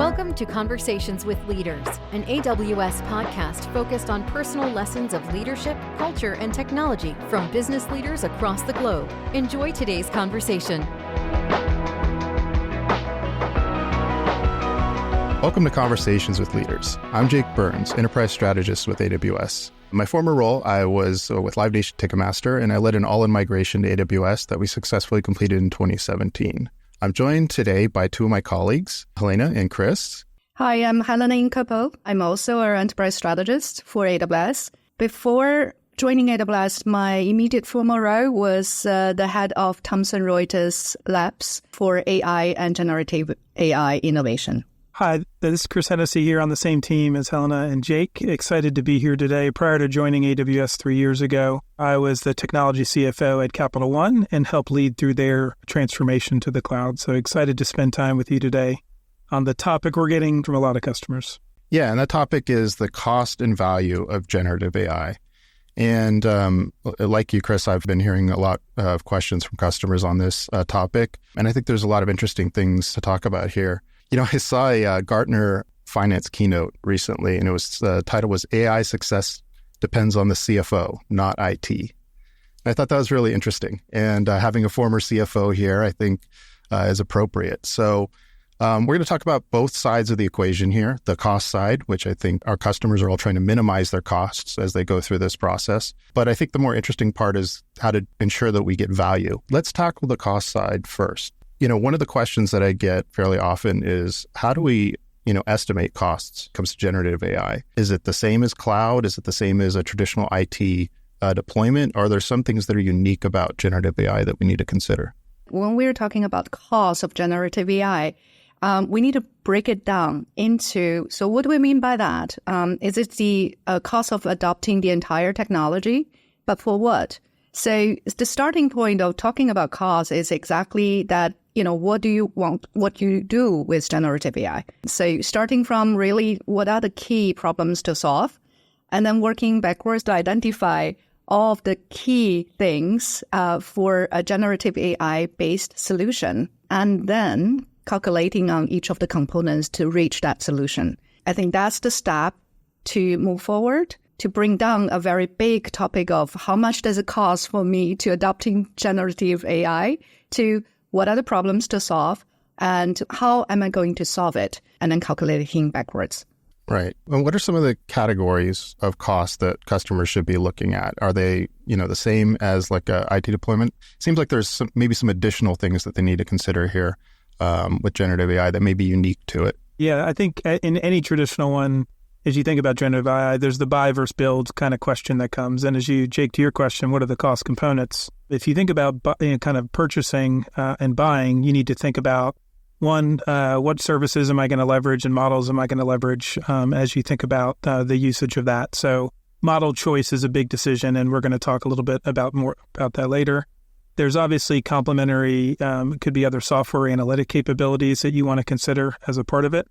Welcome to Conversations with Leaders, an AWS podcast focused on personal lessons of leadership, culture, and technology from business leaders across the globe. Enjoy today's conversation. Welcome to Conversations with Leaders. I'm Jake Burns, Enterprise Strategist with AWS. In my former role, I was with Live Nation Ticketmaster, and I led an all-in migration to AWS that we successfully completed in 2017. I'm joined today by two of my colleagues, Helena and Chris. Hi, I'm Helena Incapo. I'm also an enterprise strategist for AWS. Before joining AWS, my immediate former role was the head of Thomson Reuters Labs for AI and generative AI innovation. Hi, this is Chris Hennessy here on the same team as Helena and Jake. Excited to be here today. Prior to joining AWS 3 years ago, I was the technology CFO at Capital One and helped lead through their transformation to the cloud. So excited to spend time with you today on the topic we're getting from a lot of customers. Yeah, and that topic is the cost and value of generative AI. And like you, Chris, I've been hearing a lot of questions from customers on this topic. And I think there's a lot of interesting things to talk about here. You know, I saw a Gartner finance keynote recently, and the title was AI Success Depends on the CFO, Not IT. And I thought that was really interesting. And having a former CFO here, I think, is appropriate. So we're going to talk about both sides of the equation here, the cost side, which I think our customers are all trying to minimize their costs as they go through this process. But I think the more interesting part is how to ensure that we get value. Let's tackle the cost side first. You know, one of the questions that I get fairly often is, how do we, estimate costs when it comes to generative AI? Is it the same as cloud? Is it the same as a traditional IT deployment? Are there some things that are unique about generative AI that we need to consider? When we're talking about cost of generative AI, we need to break it down into, so what do we mean by that? Is it the cost of adopting the entire technology? But for what? So the starting point of talking about cost is exactly that, what do you want, what you do with generative AI? So starting from really what are the key problems to solve, and then working backwards to identify all of the key things for a generative AI-based solution, and then calculating on each of the components to reach that solution. I think that's the step to move forward, to bring down a very big topic of how much does it cost for me to adopting generative AI, to what are the problems to solve and how am I going to solve it, and then calculating backwards. Right. And what are some of the categories of costs that customers should be looking at? Are they, the same as like a IT deployment? Seems like there's maybe some additional things that they need to consider here with generative AI that may be unique to it. Yeah, I think in any traditional one, as you think about generative AI, there's the buy versus build kind of question that comes. And Jake, to your question, what are the cost components? If you think about kind of purchasing and buying, you need to think about, one, what services am I going to leverage and models am I going to leverage as you think about the usage of that. So model choice is a big decision, and we're going to talk a little bit more about that later. There's obviously complementary, could be other software analytic capabilities that you want to consider as a part of it.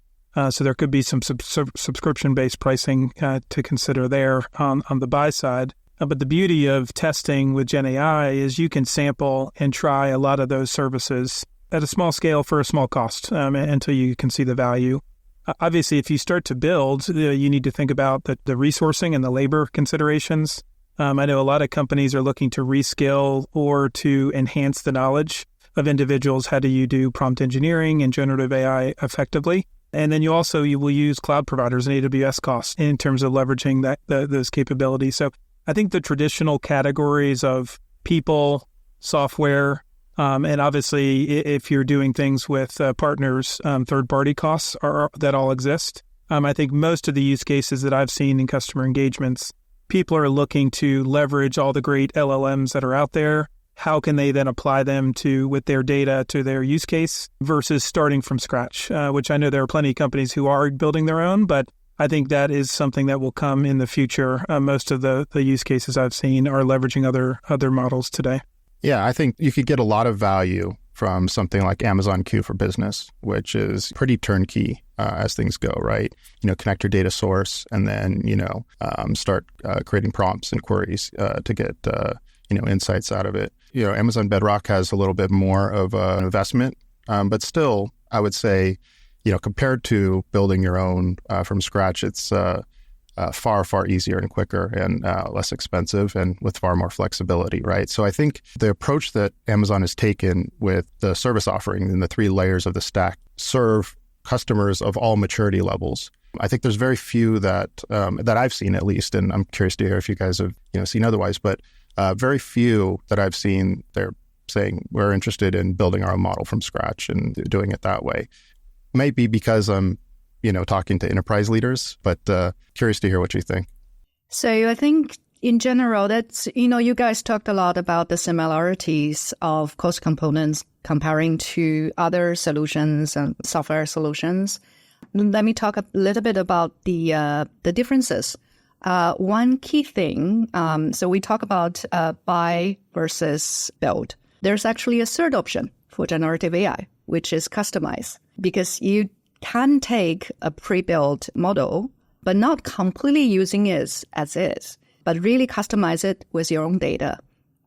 So there could be some subscription-based pricing to consider there on the buy side. But the beauty of testing with Gen AI is you can sample and try a lot of those services at a small scale for a small cost until you can see the value. Obviously, if you start to build, you need to think about the resourcing and the labor considerations. I know a lot of companies are looking to reskill or to enhance the knowledge of individuals. How do you do prompt engineering and generative AI effectively? And then you will use cloud providers and AWS costs in terms of leveraging those capabilities. So I think the traditional categories of people, software, and obviously if you're doing things with partners, third-party costs that all exist. I think most of the use cases that I've seen in customer engagements, people are looking to leverage all the great LLMs that are out there. How can they then apply them with their data to their use case versus starting from scratch, which I know there are plenty of companies who are building their own, but I think that is something that will come in the future. Most of the use cases I've seen are leveraging other models today. Yeah, I think you could get a lot of value from something like Amazon Q for Business, which is pretty turnkey as things go, right? Connect your data source and then, start creating prompts and queries to get, insights out of it. Amazon Bedrock has a little bit more of an investment, but still, I would say, compared to building your own from scratch, it's far, far easier and quicker and less expensive and with far more flexibility, right? So I think the approach that Amazon has taken with the service offering and the 3 layers of the stack serve customers of all maturity levels. I think there's very few that I've seen, at least, and I'm curious to hear if you guys have seen otherwise, but very few that I've seen, they're saying we're interested in building our own model from scratch and doing it that way. Might be because I'm talking to enterprise leaders, but curious to hear what you think. So I think in general, that's, you guys talked a lot about the similarities of cost components comparing to other solutions and software solutions. Let me talk a little bit about the differences. One key thing, so we talk about buy versus build. There's actually a third option for generative AI, which is customize, because you can take a pre-built model, but not completely using it as is, but really customize it with your own data.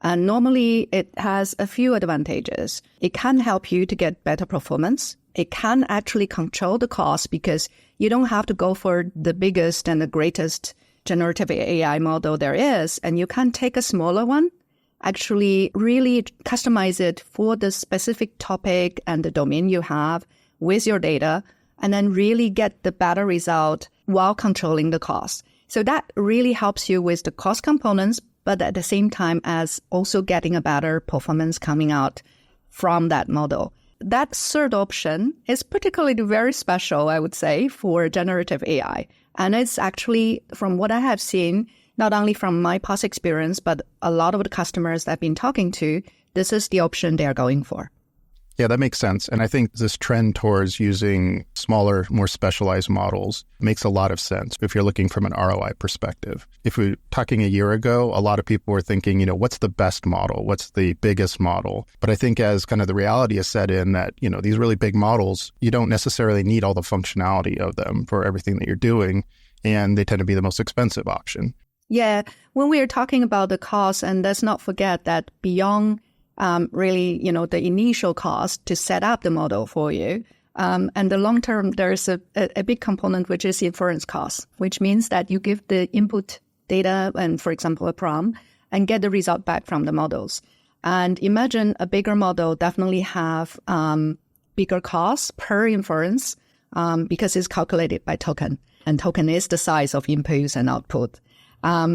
And normally it has a few advantages. It can help you to get better performance. It can actually control the cost because you don't have to go for the biggest and the greatest generative AI model there is, and you can take a smaller one, actually really customize it for the specific topic and the domain you have with your data, and then really get the better result while controlling the cost. So that really helps you with the cost components, but at the same time as also getting a better performance coming out from that model. That third option is particularly very special, I would say, for generative AI. And it's actually, from what I have seen, not only from my past experience, but a lot of the customers I've been talking to, this is the option they're going for. Yeah, that makes sense. And I think this trend towards using smaller, more specialized models makes a lot of sense if you're looking from an ROI perspective. If we're talking a year ago, a lot of people were thinking, what's the best model? What's the biggest model? But I think as kind of the reality is set in that, these really big models, you don't necessarily need all the functionality of them for everything that you're doing. And they tend to be the most expensive option. Yeah, when we are talking about the cost, and let's not forget that beyond really, the initial cost to set up the model for you. And the long term, there's a big component, which is inference cost, which means that you give the input data and, for example, a prompt and get the result back from the models. And imagine a bigger model definitely have bigger costs per inference because it's calculated by token. And token is the size of inputs and output.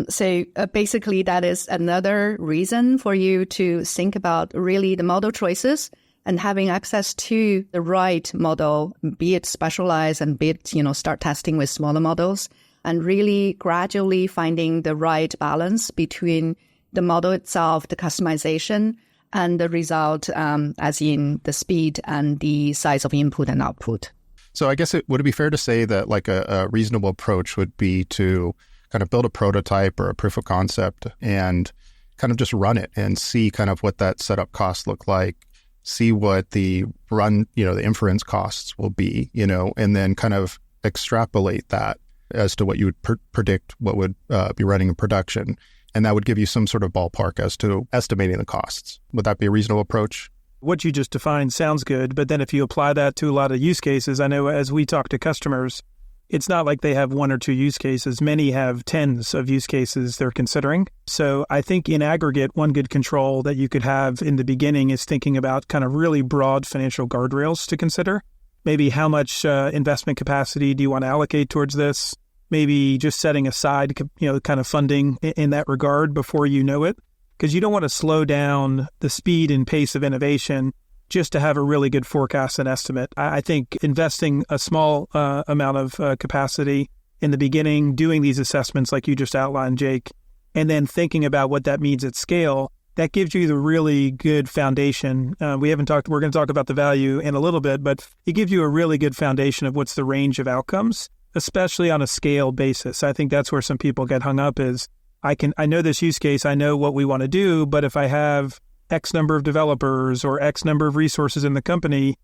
So basically, that is another reason for you to think about really the model choices and having access to the right model, be it specialized and be it, start testing with smaller models and really gradually finding the right balance between the model itself, the customization, and the result, as in the speed and the size of input and output. So I guess would it be fair to say that like a reasonable approach would be to kind of build a prototype or a proof of concept and kind of just run it and see kind of what that setup costs look like, see what the run, the inference costs will be, and then kind of extrapolate that as to what you would predict what would be running in production. And that would give you some sort of ballpark as to estimating the costs. Would that be a reasonable approach? What you just defined sounds good, but then if you apply that to a lot of use cases, I know as we talk to customers, it's not like they have one or two use cases. Many have tens of use cases they're considering. So I think in aggregate, one good control that you could have in the beginning is thinking about kind of really broad financial guardrails to consider. Maybe how much investment capacity do you want to allocate towards this? Maybe just setting aside, kind of funding in that regard before you know it, because you don't want to slow down the speed and pace of innovation just to have a really good forecast and estimate. I think investing a small amount of capacity in the beginning, doing these assessments like you just outlined, Jake, and then thinking about what that means at scale, that gives you the really good foundation. We're going to talk about the value in a little bit, but it gives you a really good foundation of what's the range of outcomes, especially on a scale basis. I think that's where some people get hung up is, I know this use case, I know what we want to do, but if I have X number of developers or X number of resources in the company,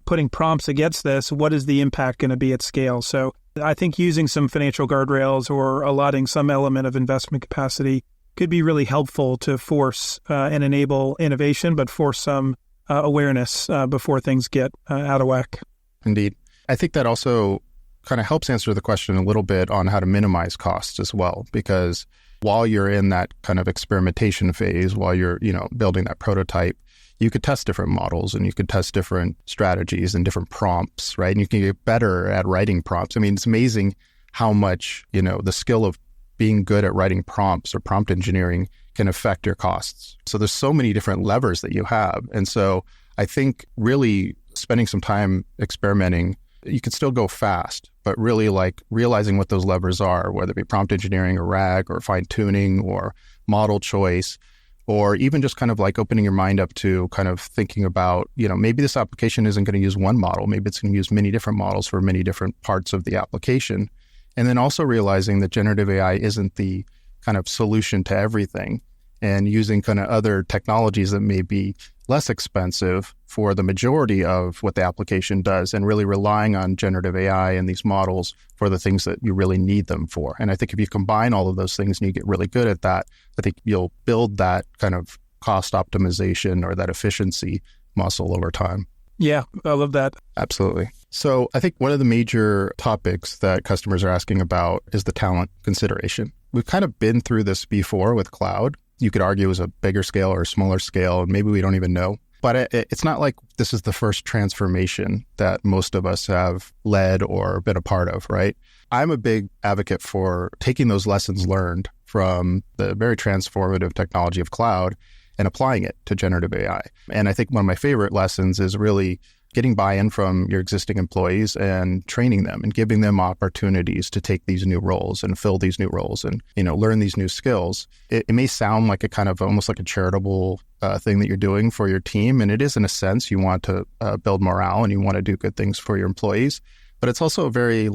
putting prompts against this, what is the impact going to be at scale? So I think using some financial guardrails or allotting some element of investment capacity could be really helpful to force and enable innovation, but force some awareness before things get out of whack. Indeed. I think that also kind of helps answer the question a little bit on how to minimize costs as well, because while you're in that kind of experimentation phase, while you're, building that prototype, you could test different models and you could test different strategies and different prompts, right? And you can get better at writing prompts. I mean, it's amazing how much, the skill of being good at writing prompts or prompt engineering can affect your costs. So there's so many different levers that you have. And so I think really spending some time experimenting, you could still go fast, but really like realizing what those levers are, whether it be prompt engineering or RAG or fine tuning or model choice, or even just kind of like opening your mind up to kind of thinking about, maybe this application isn't going to use one model. Maybe it's going to use many different models for many different parts of the application. And then also realizing that generative AI isn't the kind of solution to everything, and using kind of other technologies that may be less expensive for the majority of what the application does, and really relying on generative AI and these models for the things that you really need them for. And I think if you combine all of those things and you get really good at that, I think you'll build that kind of cost optimization or that efficiency muscle over time. Yeah, I love that. Absolutely. So I think one of the major topics that customers are asking about is the talent consideration. We've kind of been through this before with cloud. You could argue it was a bigger scale or a smaller scale, and maybe we don't even know. But it's not like this is the first transformation that most of us have led or been a part of, right? I'm a big advocate for taking those lessons learned from the very transformative technology of cloud and applying it to generative AI. And I think one of my favorite lessons is really getting buy-in from your existing employees and training them and giving them opportunities to take these new roles and fill these new roles and, learn these new skills. It may sound like a kind of almost like a charitable thing that you're doing for your team. And it is in a sense, you want to build morale and you want to do good things for your employees. But it's also a very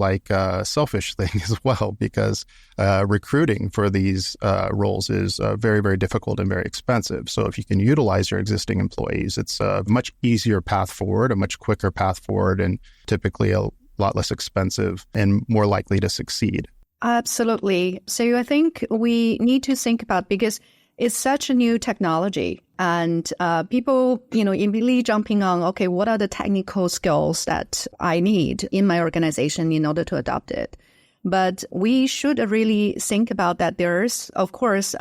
selfish thing as well, because recruiting for these roles is very, very difficult and very expensive. So if you can utilize your existing employees, it's a much easier path forward, a much quicker path forward, and typically a lot less expensive and more likely to succeed. Absolutely. So I think we need to think about, because it's such a new technology, and people, immediately jumping on, okay, what are the technical skills that I need in my organization in order to adopt it? But we should really think about that there's, of course,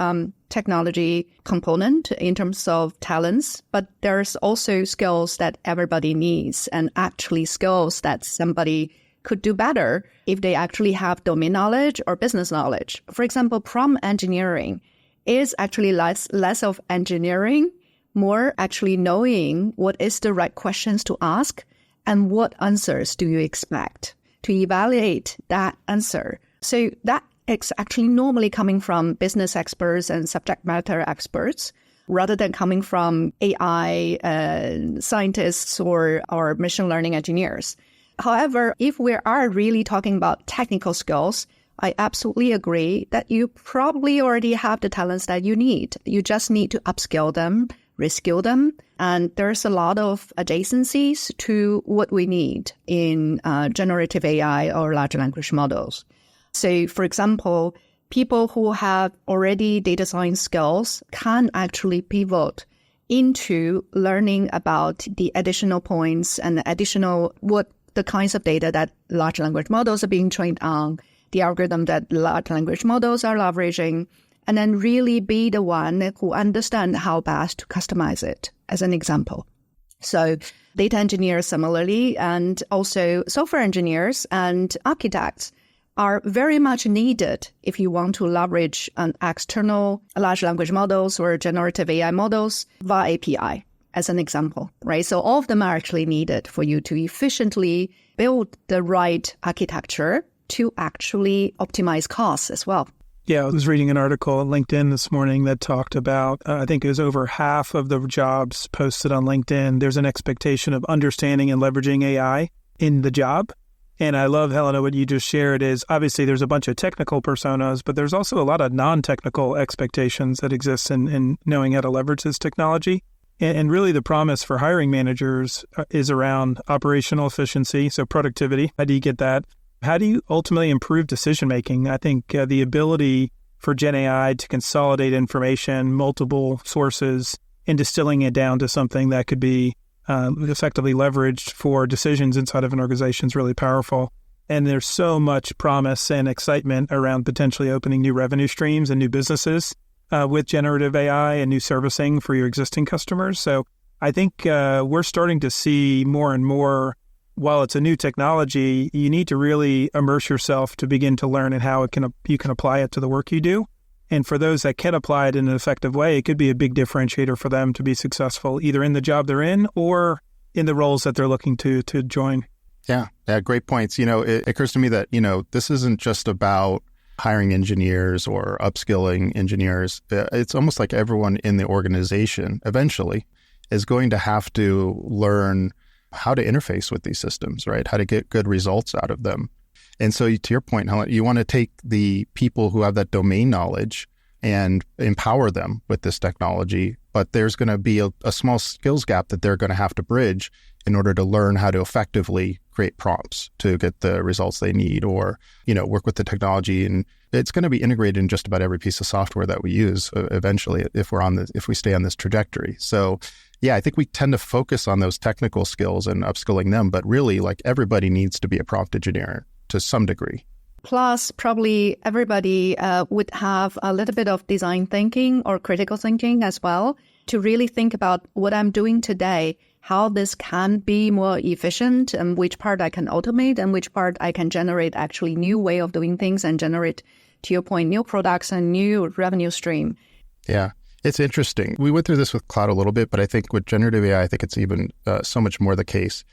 technology component in terms of talents, but there's also skills that everybody needs, and actually skills that somebody could do better if they actually have domain knowledge or business knowledge. For example, prompt engineering is actually less of engineering, more actually knowing what is the right questions to ask and what answers do you expect to evaluate that answer. So that is actually normally coming from business experts and subject matter experts, rather than coming from AI scientists or machine learning engineers. However, if we are really talking about technical skills, I absolutely agree that you probably already have the talents that you need. You just need to upskill them, reskill them. And there's a lot of adjacencies to what we need in generative AI or large language models. So, for example, people who have already data science skills can actually pivot into learning about the additional points and the kinds of data that large language models are being trained on, the algorithm that large language models are leveraging, and then really be the one who understand how best to customize it, as an example. So data engineers similarly, and also software engineers and architects are very much needed if you want to leverage an external large language models or generative AI models via API, as an example, right? So all of them are actually needed for you to efficiently build the right architecture to actually optimize costs as well. Yeah, I was reading an article on LinkedIn this morning that talked about, I think it was over half of the jobs posted on LinkedIn, there's an expectation of understanding and leveraging AI in the job. And I love, Helena, what you just shared is obviously there's a bunch of technical personas, but there's also a lot of non-technical expectations that exist in knowing how to leverage this technology. And really the promise for hiring managers is around operational efficiency, so productivity. How do you get that? How do you ultimately improve decision-making? I think the ability for Gen AI to consolidate information, multiple sources, and distilling it down to something that could be effectively leveraged for decisions inside of an organization is really powerful. And there's so much promise and excitement around potentially opening new revenue streams and new businesses with generative AI and new servicing for your existing customers. So I think we're starting to see more and more, while it's a new technology, you need to really immerse yourself to begin to learn and how you can apply it to the work you do. And for those that can apply it in an effective way, it could be a big differentiator for them to be successful, either in the job they're in or in the roles that they're looking to join. Yeah, great points. It occurs to me that, this isn't just about hiring engineers or upskilling engineers. It's almost like everyone in the organization eventually is going to have to learn how to interface with these systems, right? How to get good results out of them. And so to your point, Helen, you want to take the people who have that domain knowledge and empower them with this technology, but there's going to be a small skills gap that they're going to have to bridge in order to learn how to effectively create prompts to get the results they need, or, work with the technology. And it's going to be integrated in just about every piece of software that we use eventually if we stay on this trajectory. So yeah, I think we tend to focus on those technical skills and upskilling them, but really everybody needs to be a prompt engineer to some degree. Plus, probably everybody would have a little bit of design thinking or critical thinking as well to really think about what I'm doing today, how this can be more efficient, and which part I can automate and which part I can generate actually new way of doing things and generate, to your point, new products and new revenue stream. Yeah, it's interesting. We went through this with cloud a little bit, but I think with generative AI, I think it's even so much more the case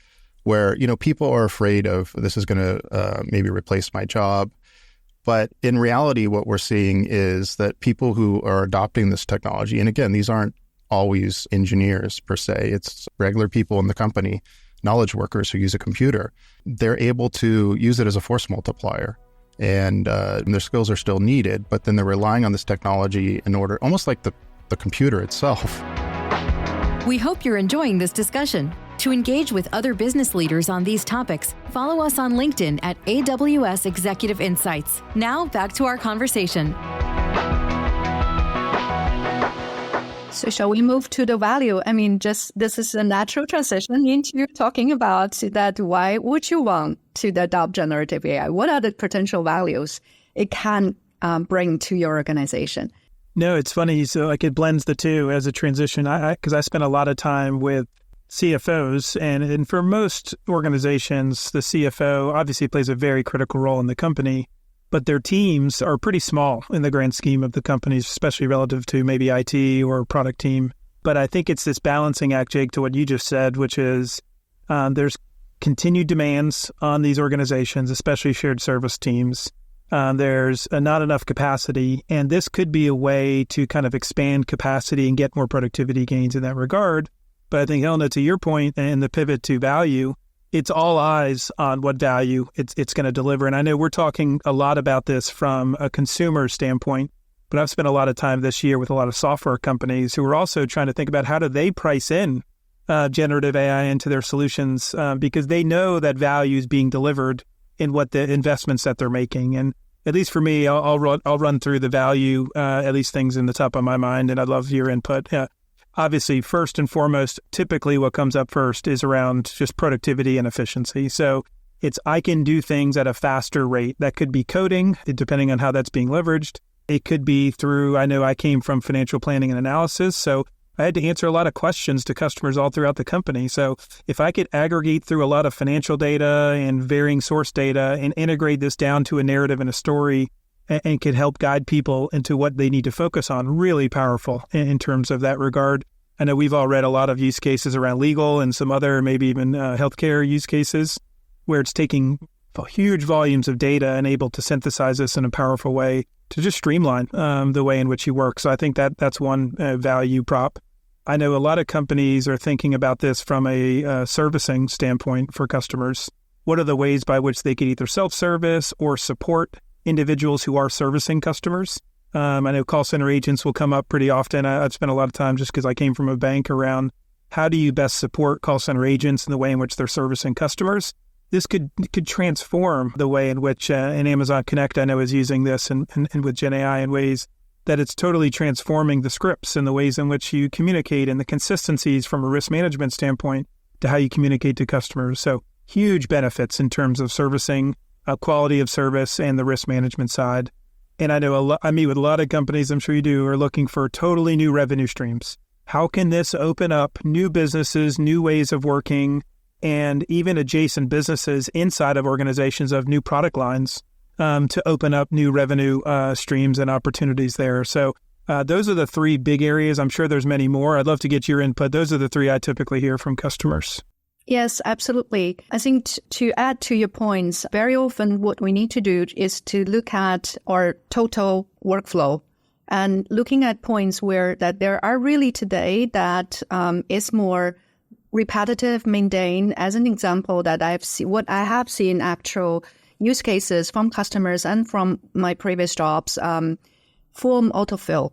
where, people are afraid of this is going to maybe replace my job. But in reality, what we're seeing is that people who are adopting this technology, and again, these aren't always engineers per se, it's regular people in the company, knowledge workers who use a computer, they're able to use it as a force multiplier. And their skills are still needed, but then they're relying on this technology in order, almost like the computer itself. We hope you're enjoying this discussion. To engage with other business leaders on these topics, follow us on LinkedIn at AWS Executive Insights. Now back to our conversation. So shall we move to the value? I mean, this is a natural transition into talking about that. Why would you want to adopt generative AI? What are the potential values it can bring to your organization? No, it's funny. So it blends the two as a transition. Because I spent a lot of time with CFOs, and for most organizations, the CFO obviously plays a very critical role in the company, but their teams are pretty small in the grand scheme of the companies, especially relative to maybe IT or product team. But I think it's this balancing act, Jake, to what you just said, which is there's continued demands on these organizations, especially shared service teams. There's not enough capacity, and this could be a way to kind of expand capacity and get more productivity gains in that regard. But I think, Helena, to your point and the pivot to value, it's all eyes on what value it's going to deliver. And I know we're talking a lot about this from a consumer standpoint, but I've spent a lot of time this year with a lot of software companies who are also trying to think about how do they price in generative AI into their solutions because they know that value is being delivered in what the investments that they're making. And at least for me, I'll run through the value, at least things in the top of my mind, and I'd love your input. Obviously, first and foremost, typically what comes up first is around just productivity and efficiency. So I can do things at a faster rate. That could be coding, depending on how that's being leveraged. It could be through, I know I came from financial planning and analysis, so I had to answer a lot of questions to customers all throughout the company. So if I could aggregate through a lot of financial data and varying source data and integrate this down to a narrative and a story and could help guide people into what they need to focus on, really powerful in terms of that regard. I know we've all read a lot of use cases around legal and some other maybe even healthcare use cases where it's taking huge volumes of data and able to synthesize this in a powerful way to just streamline the way in which you work. So I think that's one value prop. I know a lot of companies are thinking about this from a servicing standpoint for customers. What are the ways by which they could either self-service or support individuals who are servicing customers? I know call center agents will come up pretty often. I've spent a lot of time just because I came from a bank around how do you best support call center agents in the way in which they're servicing customers. This could transform the way in which an Amazon Connect, I know, is using this and with Gen AI in ways that it's totally transforming the scripts and the ways in which you communicate and the consistencies from a risk management standpoint to how you communicate to customers. So huge benefits in terms of servicing, quality of service, and the risk management side. And I know I meet with a lot of companies, I'm sure you do, are looking for totally new revenue streams. How can this open up new businesses, new ways of working, and even adjacent businesses inside of organizations of new product lines to open up new revenue streams and opportunities there? So those are the three big areas. I'm sure there's many more. I'd love to get your input. Those are the three I typically hear from customers. Yes, absolutely. I think to add to your points, very often what we need to do is to look at our total workflow and looking at points where that there are really today that is more repetitive, mundane. As an example, that what I have seen actual use cases from customers and from my previous jobs, form autofill.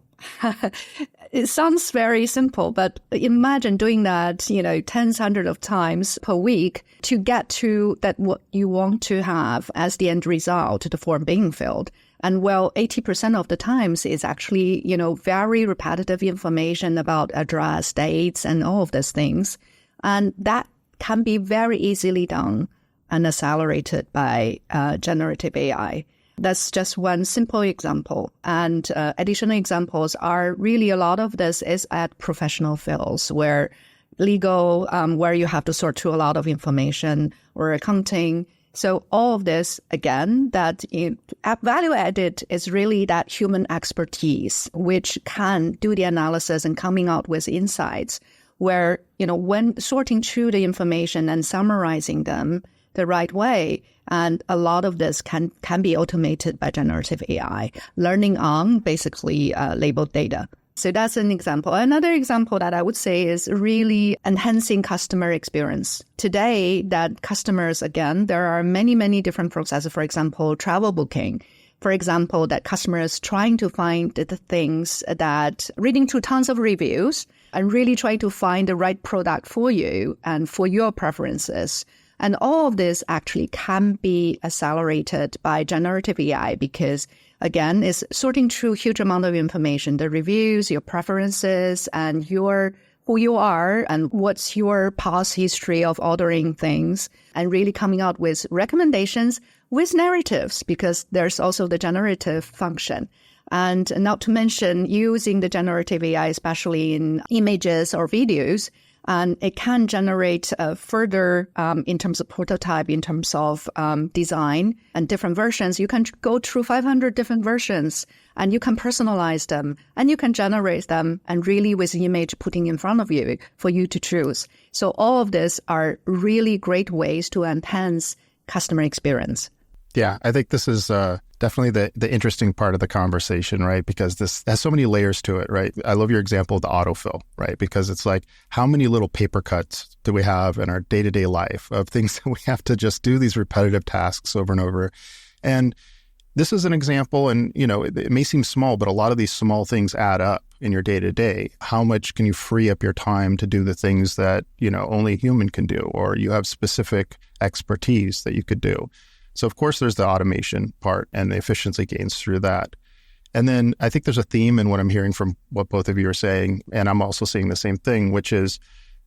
It sounds very simple, but imagine doing that, tens, hundreds of times per week to get to that what you want to have as the end result, the form being filled. And 80% of the times is actually, very repetitive information about address, dates, and all of those things. And that can be very easily done and accelerated by generative AI. That's just one simple example. And additional examples are really a lot of this is at professional fields where legal, where you have to sort through a lot of information, or accounting. So all of this, again, that value added is really that human expertise, which can do the analysis and coming out with insights where, when sorting through the information and summarizing them the right way, and a lot of this can be automated by generative AI, learning on basically labeled data. So that's an example. Another example that I would say is really enhancing customer experience. Today, that customers, again, there are many, many different processes. For example, travel booking. For example, that customers trying to find the things that reading through tons of reviews and really trying to find the right product for you and for your preferences. And all of this actually can be accelerated by generative AI because, again, it's sorting through huge amount of information, the reviews, your preferences, and who you are and what's your past history of ordering things, and really coming out with recommendations with narratives, because there's also the generative function. And not to mention using the generative AI, especially in images or videos, and it can generate further in terms of prototype, in terms of design and different versions. You can go through 500 different versions and you can personalize them and you can generate them and really with the image putting in front of you for you to choose. So all of this are really great ways to enhance customer experience. Yeah, I think this is definitely the interesting part of the conversation, right? Because this has so many layers to it, right? I love your example of the autofill, right? Because it's like, how many little paper cuts do we have in our day-to-day life of things that we have to just do these repetitive tasks over and over? And this is an example, and it may seem small, but a lot of these small things add up in your day-to-day. How much can you free up your time to do the things that, only a human can do, or you have specific expertise that you could do? So, of course, there's the automation part and the efficiency gains through that. And then I think there's a theme in what I'm hearing from what both of you are saying, and I'm also seeing the same thing, which is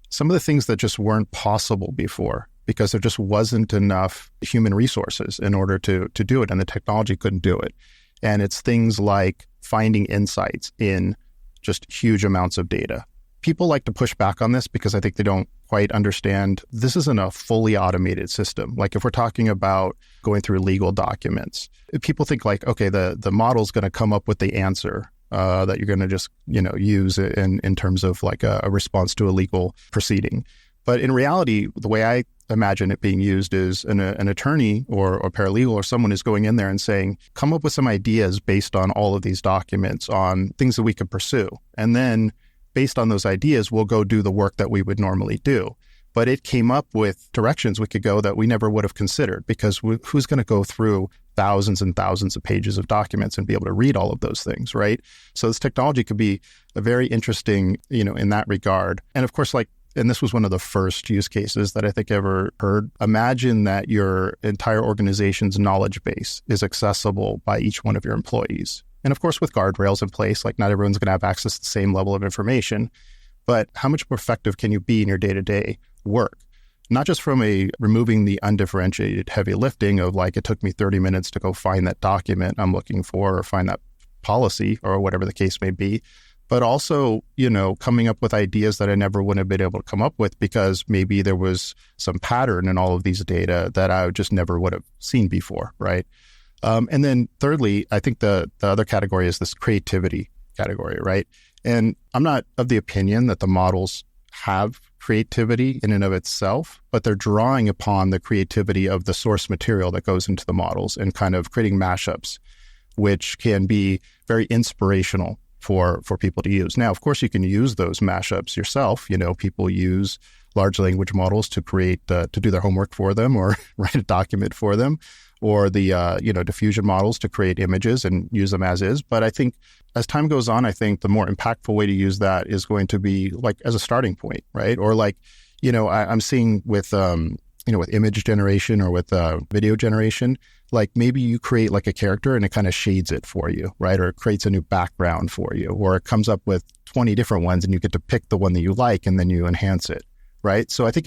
some of the things that just weren't possible before because there just wasn't enough human resources in order to do it, and the technology couldn't do it. And it's things like finding insights in just huge amounts of data. People like to push back on this because I think they don't quite understand this isn't a fully automated system. Like if we're talking about going through legal documents, people think like, okay, the model's going to come up with the answer that you're going to just, use in terms of like a response to a legal proceeding. But in reality, the way I imagine it being used is an attorney or paralegal or someone is going in there and saying, come up with some ideas based on all of these documents on things that we could pursue. And then based on those ideas, we'll go do the work that we would normally do. But it came up with directions we could go that we never would have considered, because who's going to go through thousands and thousands of pages of documents and be able to read all of those things, right? So this technology could be a very interesting, in that regard. And of course, and this was one of the first use cases that I think I ever heard. Imagine that your entire organization's knowledge base is accessible by each one of your employees. And of course, with guardrails in place, like not everyone's going to have access to the same level of information, but how much more effective can you be in your day-to-day work? not just from removing the undifferentiated heavy lifting of like, it took me 30 minutes to go find that document I'm looking for or find that policy or whatever the case may be, but also, coming up with ideas that I never would have been able to come up with because maybe there was some pattern in all of these data that I just never would have seen before, right? And then thirdly, I think the other category is this creativity category, right? And I'm not of the opinion that the models have creativity in and of itself, but they're drawing upon the creativity of the source material that goes into the models and kind of creating mashups, which can be very inspirational for people to use. Now, of course, you can use those mashups yourself. People use large language models to create, to do their homework for them or write a document for them, or the, diffusion models to create images and use them as is. But I think as time goes on, I think the more impactful way to use that is going to be like as a starting point, right? Or like, I'm seeing with, with image generation or with video generation, like maybe you create like a character and it kind of shades it for you, right? Or it creates a new background for you, or it comes up with 20 different ones and you get to pick the one that you like and then you enhance it, right? So I think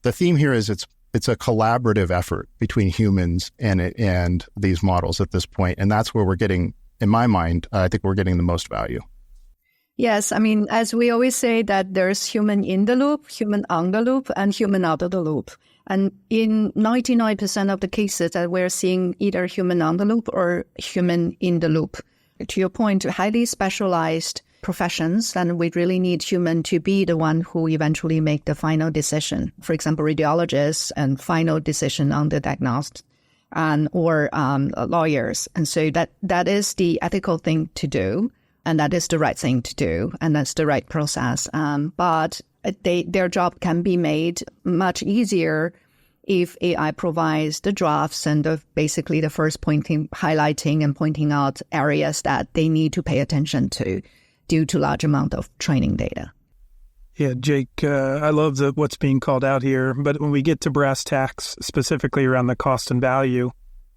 the theme here is it's a collaborative effort between humans and these models at this point. And that's where we're getting, in my mind, I think we're getting the most value. Yes, I mean, as we always say that there's human in the loop, human on the loop, and human out of the loop. And in 99% of the cases that we're seeing either human on the loop or human in the loop. To your point, highly specialized professions, and we really need human to be the one who eventually make the final decision. For example, radiologists and final decision on the diagnosis, or lawyers. And so that is the ethical thing to do, and that is the right thing to do, and that's the right process. But their job can be made much easier if AI provides the drafts and basically the first highlighting and pointing out areas that they need to pay attention to due to large amount of training data. Yeah, Jake, I love what's being called out here, but when we get to brass tacks, specifically around the cost and value,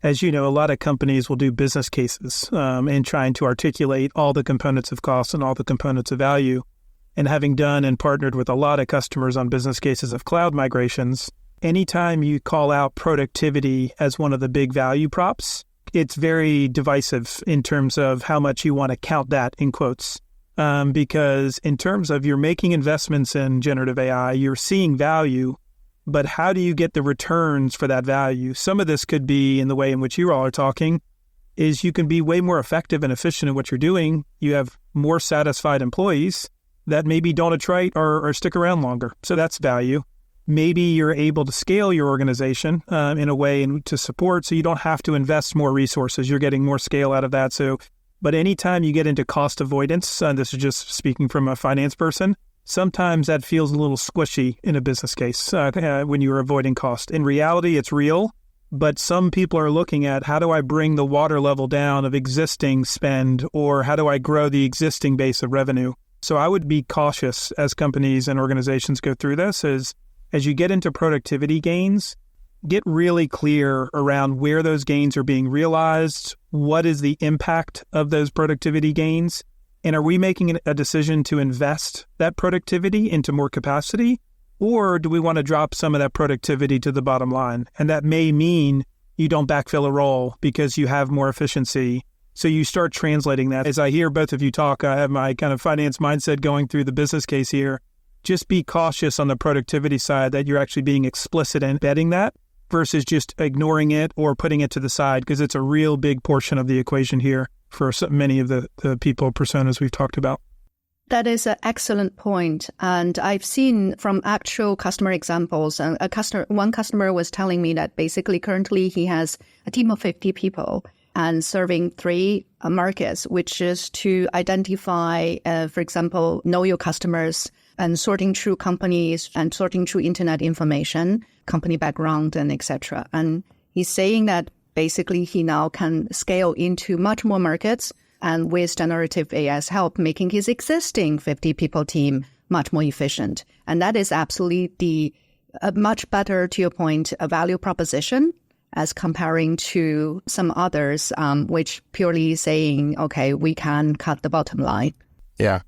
as you know, a lot of companies will do business cases in trying to articulate all the components of cost and all the components of value. And having done and partnered with a lot of customers on business cases of cloud migrations, anytime you call out productivity as one of the big value props, it's very divisive in terms of how much you want to count that in quotes. Because in terms of you're making investments in generative AI, you're seeing value, but how do you get the returns for that value? Some of this could be in the way in which you all are talking, is you can be way more effective and efficient in what you're doing. You have more satisfied employees that maybe don't attrite or stick around longer. So that's value. Maybe you're able to scale your organization in a way to support, so you don't have to invest more resources. You're getting more scale out of that. But anytime you get into cost avoidance, this is just speaking from a finance person, sometimes that feels a little squishy in a business case when you're avoiding cost. In reality, it's real, but some people are looking at how do I bring the water level down of existing spend, or how do I grow the existing base of revenue? So I would be cautious as companies and organizations go through this as you get into productivity gains, get really clear around where those gains are being realized, what is the impact of those productivity gains, and are we making a decision to invest that productivity into more capacity, or do we want to drop some of that productivity to the bottom line? And that may mean you don't backfill a role because you have more efficiency. So you start translating that. As I hear both of you talk, I have my kind of finance mindset going through the business case here. Just be cautious on the productivity side that you're actually being explicit in embedding that versus just ignoring it or putting it to the side, because it's a real big portion of the equation here for so many of the people personas we've talked about. That is an excellent point. And I've seen from actual customer examples, one customer was telling me that basically currently he has a team of 50 people and serving 3 markets, which is to identify, for example, know your customers and sorting through companies and sorting through internet information, company background, and etc. And he's saying that basically he now can scale into much more markets, and with generative AI's help, making his existing 50 people team much more efficient. And that is absolutely much better, to your point, a value proposition as comparing to some others, which purely saying, okay, we can cut the bottom line. Yeah.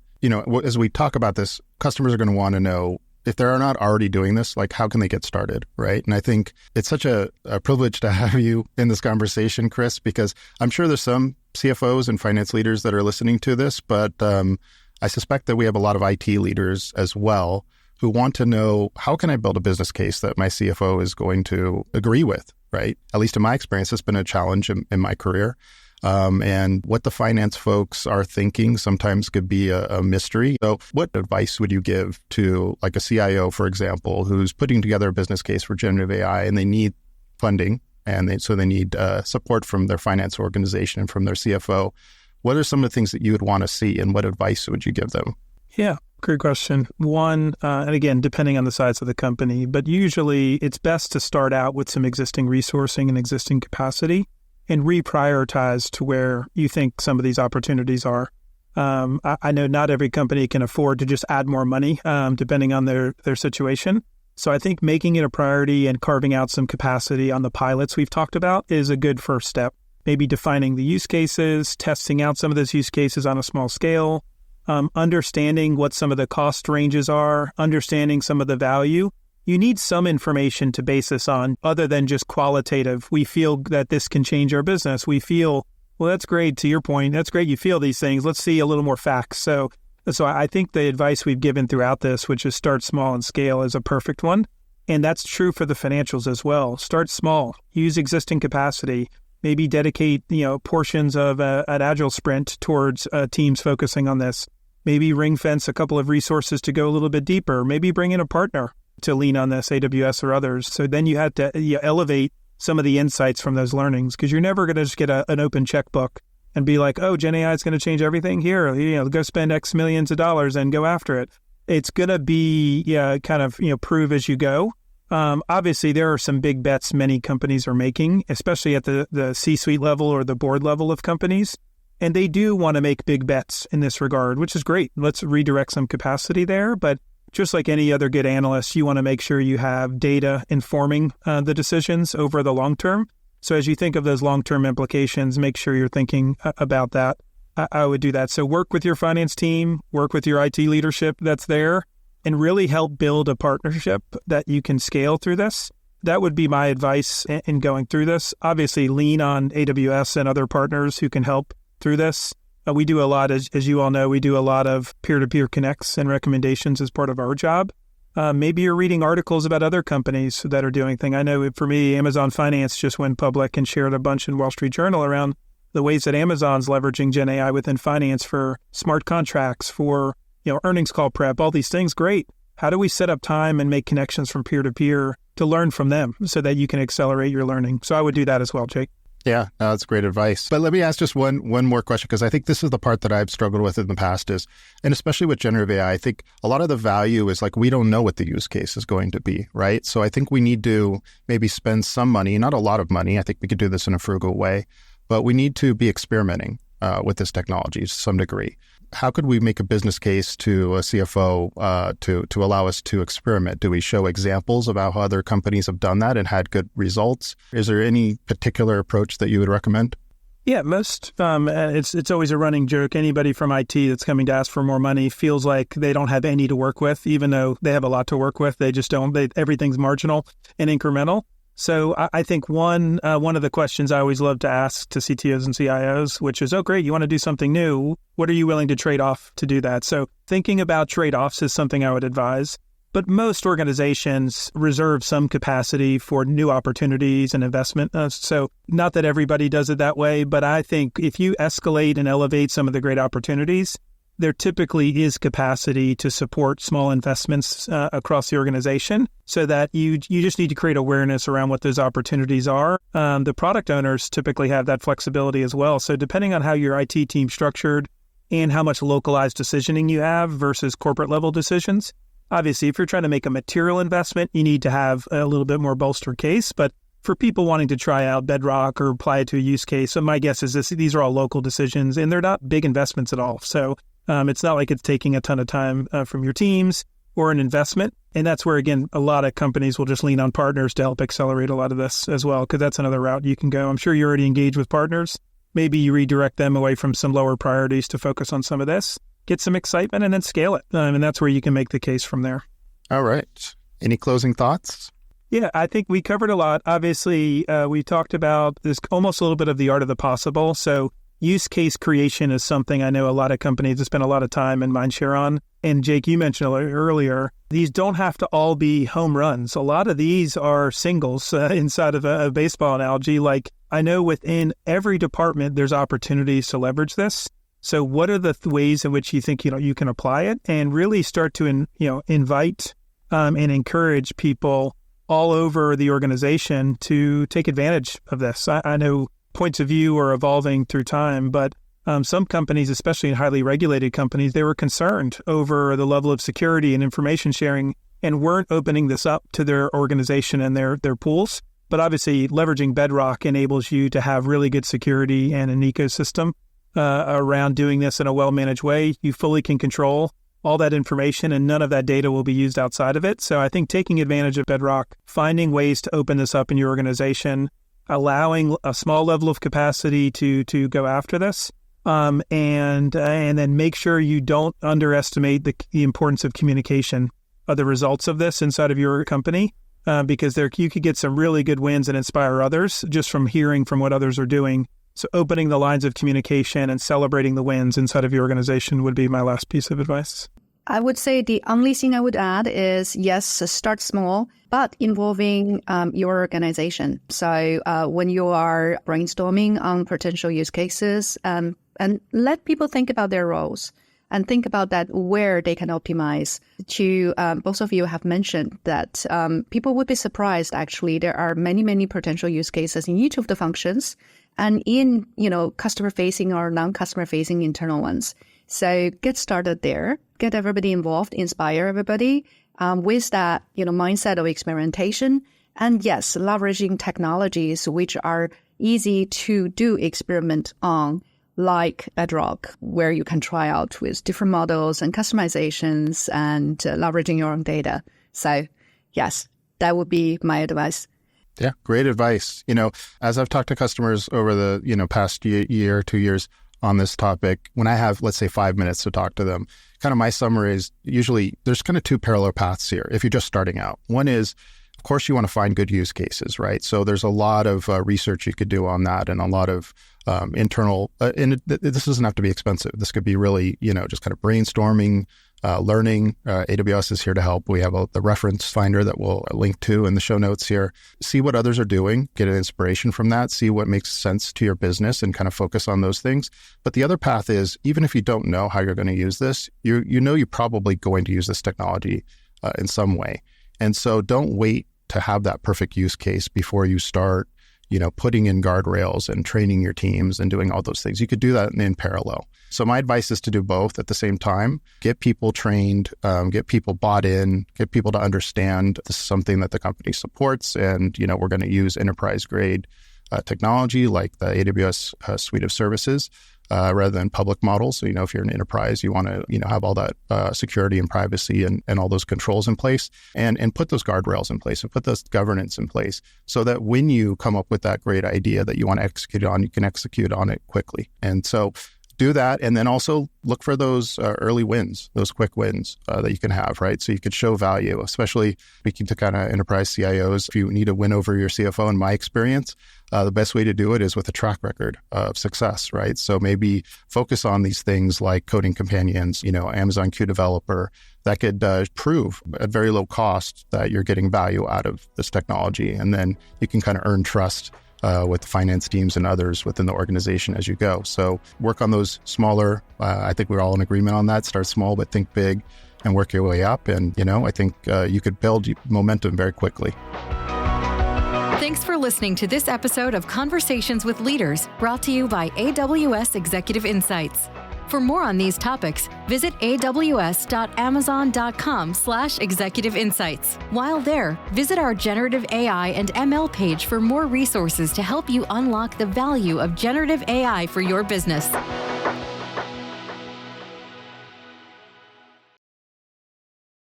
As we talk about this, customers are going to want to know, if they're not already doing this, like how can they get started, right? And I think it's such a privilege to have you in this conversation, Chris, because I'm sure there's some CFOs and finance leaders that are listening to this, but I suspect that we have a lot of IT leaders as well who want to know, how can I build a business case that my CFO is going to agree with, right? At least in my experience, it's been a challenge in my career. And what the finance folks are thinking sometimes could be a mystery. So what advice would you give to like a CIO, for example, who's putting together a business case for generative AI and they need funding and they need support from their finance organization and from their CFO? What are some of the things that you would want to see and what advice would you give them? Yeah, great question. One, and again, depending on the size of the company, but usually it's best to start out with some existing resourcing and existing capacity and reprioritize to where you think some of these opportunities are. I know not every company can afford to just add more money, depending on their situation. So I think making it a priority and carving out some capacity on the pilots we've talked about is a good first step. Maybe defining the use cases, testing out some of those use cases on a small scale, understanding what some of the cost ranges are, understanding some of the value. You need some information to base this on other than just qualitative. We feel that this can change our business. We feel, well, that's great. To your point, that's great. You feel these things. Let's see a little more facts. So I think the advice we've given throughout this, which is start small and scale, is a perfect one. And that's true for the financials as well. Start small, use existing capacity, maybe dedicate, portions of an agile sprint towards teams focusing on this. Maybe ring fence a couple of resources to go a little bit deeper. Maybe bring in a partner to lean on this, AWS or others. So then you have to elevate some of the insights from those learnings, because you're never going to just get an open checkbook and be like, oh, Gen AI is going to change everything here. Go spend X millions of dollars and go after it. It's going to be prove as you go. Obviously, there are some big bets many companies are making, especially at the C-suite level or the board level of companies. And they do want to make big bets in this regard, which is great. Let's redirect some capacity there. But just like any other good analyst, you want to make sure you have data informing the decisions over the long term. So as you think of those long-term implications, make sure you're thinking about that. I would do that. So work with your finance team, work with your IT leadership that's there, and really help build a partnership that you can scale through this. That would be my advice in going through this. Obviously, lean on AWS and other partners who can help through this. We do a lot, as you all know, we do a lot of peer-to-peer connects and recommendations as part of our job. Maybe you're reading articles about other companies that are doing things. I know for me, Amazon Finance just went public and shared a bunch in Wall Street Journal around the ways that Amazon's leveraging Gen AI within finance for smart contracts, for earnings call prep, all these things. Great. How do we set up time and make connections from peer-to-peer to learn from them so that you can accelerate your learning? So I would do that as well, Jake. Yeah, no, that's great advice. But let me ask just one more question, because I think this is the part that I've struggled with in the past is, and especially with generative AI, I think a lot of the value is like, we don't know what the use case is going to be, right? So I think we need to maybe spend some money, not a lot of money. I think we could do this in a frugal way, but we need to be experimenting with this technology to some degree. How could we make a business case to a CFO to allow us to experiment? Do we show examples of how other companies have done that and had good results? Is there any particular approach that you would recommend? Yeah, most. It's always a running joke. Anybody from IT that's coming to ask for more money feels like they don't have any to work with, even though they have a lot to work with. They just don't. Everything's marginal and incremental. So I think one of the questions I always love to ask to CTOs and CIOs, which is, oh, great, you want to do something new. What are you willing to trade off to do that? So thinking about trade-offs is something I would advise. But most organizations reserve some capacity for new opportunities and investment. So not that everybody does it that way, but I think if you escalate and elevate some of the great opportunities, there typically is capacity to support small investments across the organization, so that you just need to create awareness around what those opportunities are. The product owners typically have that flexibility as well. So depending on how your IT team's structured and how much localized decisioning you have versus corporate level decisions, obviously, if you're trying to make a material investment, you need to have a little bit more bolstered case. But for people wanting to try out Bedrock or apply it to a use case, so my guess is these are all local decisions, and they're not big investments at all. So it's not like it's taking a ton of time from your teams or an investment. And that's where, again, a lot of companies will just lean on partners to help accelerate a lot of this as well, because that's another route you can go. I'm sure you're already engaged with partners. Maybe you redirect them away from some lower priorities to focus on some of this, get some excitement, and then scale it. And that's where you can make the case from there. All right. Any closing thoughts? Yeah, I think we covered a lot. Obviously, we talked about this almost a little bit of the art of the possible. So use case creation is something I know a lot of companies have spent a lot of time and mind share on. And Jake, you mentioned earlier, these don't have to all be home runs. A lot of these are singles inside of a baseball analogy. Like I know within every department, there's opportunities to leverage this. So what are the ways in which you think, you can apply it and really start to, invite and encourage people all over the organization to take advantage of this? I know points of view are evolving through time, but some companies, especially in highly regulated companies, they were concerned over the level of security and information sharing and weren't opening this up to their organization and their pools. But obviously, leveraging Bedrock enables you to have really good security and an ecosystem around doing this in a well-managed way. You fully can control all that information and none of that data will be used outside of it. So I think taking advantage of Bedrock, finding ways to open this up in your organization, allowing a small level of capacity to go after this, and then make sure you don't underestimate the importance of communication of the results of this inside of your company, because you could get some really good wins and inspire others just from hearing from what others are doing. So opening the lines of communication and celebrating the wins inside of your organization would be my last piece of advice. I would say the only thing I would add is, yes, start small, but involving your organization. So when you are brainstorming on potential use cases, and let people think about their roles and think about that where they can optimize. Both of you have mentioned that people would be surprised, actually. There are many, many potential use cases in each of the functions and in, customer-facing or non-customer-facing internal ones. So get started there, get everybody involved, inspire everybody with that, mindset of experimentation. And yes, leveraging technologies which are easy to do experiment on, like Bedrock, where you can try out with different models and customizations and leveraging your own data. So yes, that would be my advice. Yeah, great advice. As I've talked to customers over the, past year, 2 years on this topic, when I have, let's say, 5 minutes to talk to them, kind of my summary is usually there's kind of two parallel paths here if you're just starting out. One is, of course, you want to find good use cases, right? So there's a lot of research you could do on that and a lot of internal, and this doesn't have to be expensive. This could be really, just kind of brainstorming, learning. AWS is here to help. We have the reference finder that we'll link to in the show notes here. See what others are doing, get an inspiration from that, see what makes sense to your business and kind of focus on those things. But the other path is, even if you don't know how you're going to use this, you're probably going to use this technology in some way. And so don't wait to have that perfect use case before you start, putting in guardrails and training your teams and doing all those things. You could do that in parallel. So my advice is to do both at the same time. Get people trained, get people bought in, get people to understand this is something that the company supports. And, we're going to use enterprise grade technology like the AWS suite of services rather than public models. So, if you're an enterprise, you want to, have all that security and privacy and all those controls in place and put those guardrails in place and put those governance in place so that when you come up with that great idea that you want to execute on, you can execute on it quickly. And so do that. And then also look for those early wins, those quick wins that you can have, right? So you could show value, especially speaking to kind of enterprise CIOs. If you need to win over your CFO, in my experience, the best way to do it is with a track record of success, right? So maybe focus on these things like coding companions, Amazon Q Developer, that could prove at very low cost that you're getting value out of this technology. And then you can kind of earn trust with the finance teams and others within the organization as you go. So work on those smaller, I think we're all in agreement on that. Start small, but think big and work your way up. And, I think you could build momentum very quickly. Thanks for listening to this episode of Conversations with Leaders, brought to you by AWS Executive Insights. For more on these topics, visit aws.amazon.com/executive insights. While there, visit our generative AI and ML page for more resources to help you unlock the value of generative AI for your business.